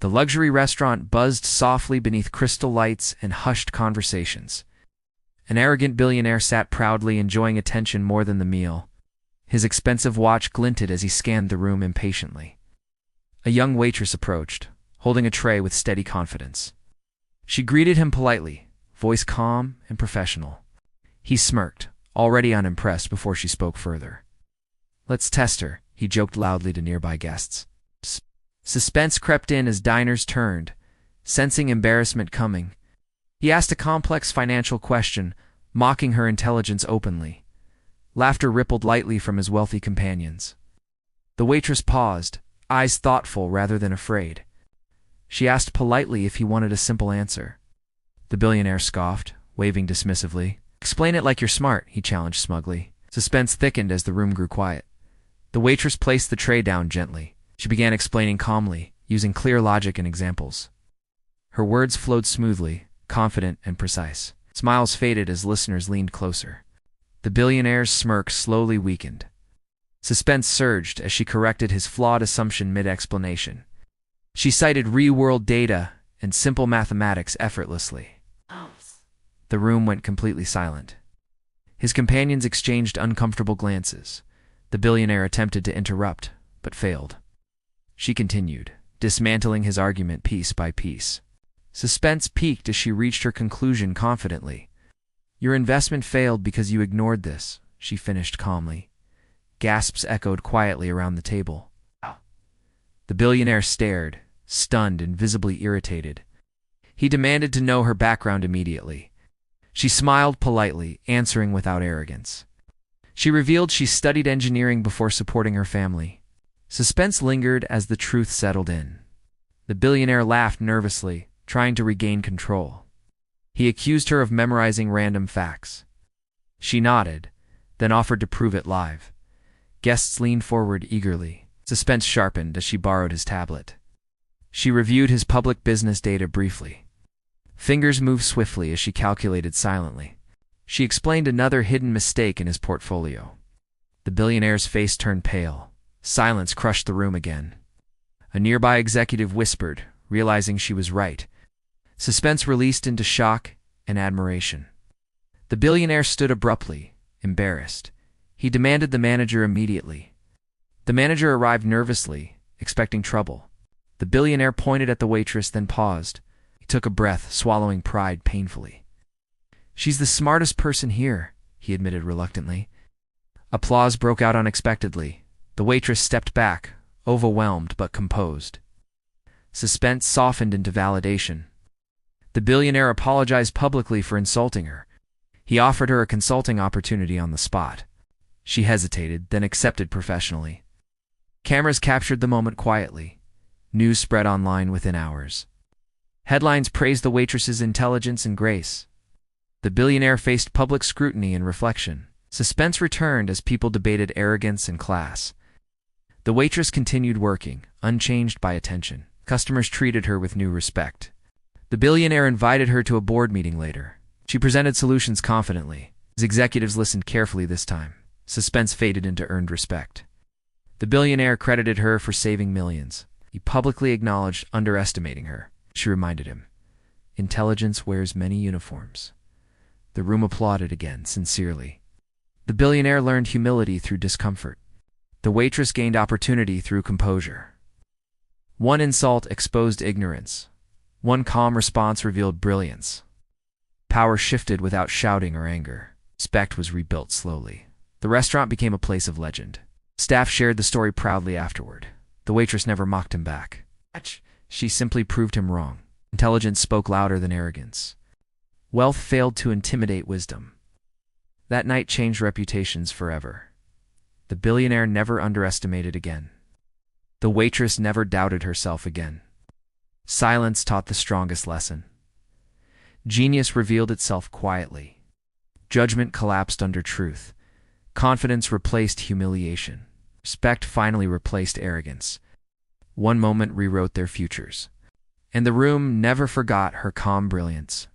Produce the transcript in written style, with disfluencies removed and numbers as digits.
The luxury restaurant buzzed softly beneath crystal lights and hushed conversations. An arrogant billionaire sat proudly, enjoying attention more than the meal. His expensive watch glinted as he scanned the room impatiently. A young waitress approached, holding a tray with steady confidence. She greeted him politely, voice calm and professional. He smirked, already unimpressed before she spoke further. "Let's test her," he joked loudly to nearby guests. Suspense crept in as diners turned, sensing embarrassment coming. He asked a complex financial question, mocking her intelligence openly. Laughter rippled lightly from his wealthy companions. The waitress paused, eyes thoughtful rather than afraid. She asked politely if he wanted a simple answer. The billionaire scoffed, waving dismissively. "Explain it like you're smart," he challenged smugly. Suspense thickened as the room grew quiet. The waitress placed the tray down gently. She began explaining calmly, using clear logic and examples. Her words flowed smoothly, confident and precise. Smiles faded as listeners leaned closer. The billionaire's smirk slowly weakened. Suspense surged as she corrected his flawed assumption mid-explanation. She cited real-world data and simple mathematics effortlessly. The room went completely silent. His companions exchanged uncomfortable glances. The billionaire attempted to interrupt, but failed. She continued, dismantling his argument piece by piece. Suspense peaked as she reached her conclusion confidently. "Your investment failed because you ignored this," she finished calmly. Gasps echoed quietly around the table. The billionaire stared, stunned and visibly irritated. He demanded to know her background immediately. She smiled politely, answering without arrogance. She revealed she studied engineering before supporting her family. Suspense lingered as the truth settled in. The billionaire laughed nervously, trying to regain control. He accused her of memorizing random facts. She nodded, then offered to prove it live. Guests leaned forward eagerly. Suspense sharpened as she borrowed his tablet. She reviewed his public business data briefly. Fingers moved swiftly as she calculated silently. She explained another hidden mistake in his portfolio. The billionaire's face turned pale. Silence crushed the room again. A nearby executive whispered, realizing she was right. Suspense released into shock and admiration. The billionaire stood abruptly, embarrassed. He demanded the manager immediately. The manager arrived nervously, expecting trouble. The billionaire pointed at the waitress, then paused. He took a breath, swallowing pride painfully. "She's the smartest person here," he admitted reluctantly. Applause broke out unexpectedly. The waitress stepped back, overwhelmed but composed. Suspense softened into validation. The billionaire apologized publicly for insulting her. He offered her a consulting opportunity on the spot. She hesitated, then accepted professionally. Cameras captured the moment quietly. News spread online within hours. Headlines praised the waitress's intelligence and grace. The billionaire faced public scrutiny and reflection. Suspense returned as people debated arrogance and class. The waitress continued working, unchanged by attention. Customers treated her with new respect. The billionaire invited her to a board meeting later. She presented solutions confidently. His executives listened carefully this time. Suspense faded into earned respect. The billionaire credited her for saving millions. He publicly acknowledged underestimating her. She reminded him, "Intelligence wears many uniforms." The room applauded again, sincerely. The billionaire learned humility through discomfort. The waitress gained opportunity through composure. One insult exposed ignorance. One calm response revealed brilliance. Power shifted without shouting or anger. Respect was rebuilt slowly. The restaurant became a place of legend. Staff shared the story proudly afterward. The waitress never mocked him back. She simply proved him wrong. Intelligence spoke louder than arrogance. Wealth failed to intimidate wisdom. That night changed reputations forever. The billionaire never underestimated again. The waitress never doubted herself again. Silence taught the strongest lesson. Genius revealed itself quietly. Judgment collapsed under truth. Confidence replaced humiliation. Respect finally replaced arrogance. One moment rewrote their futures. And the room never forgot her calm brilliance.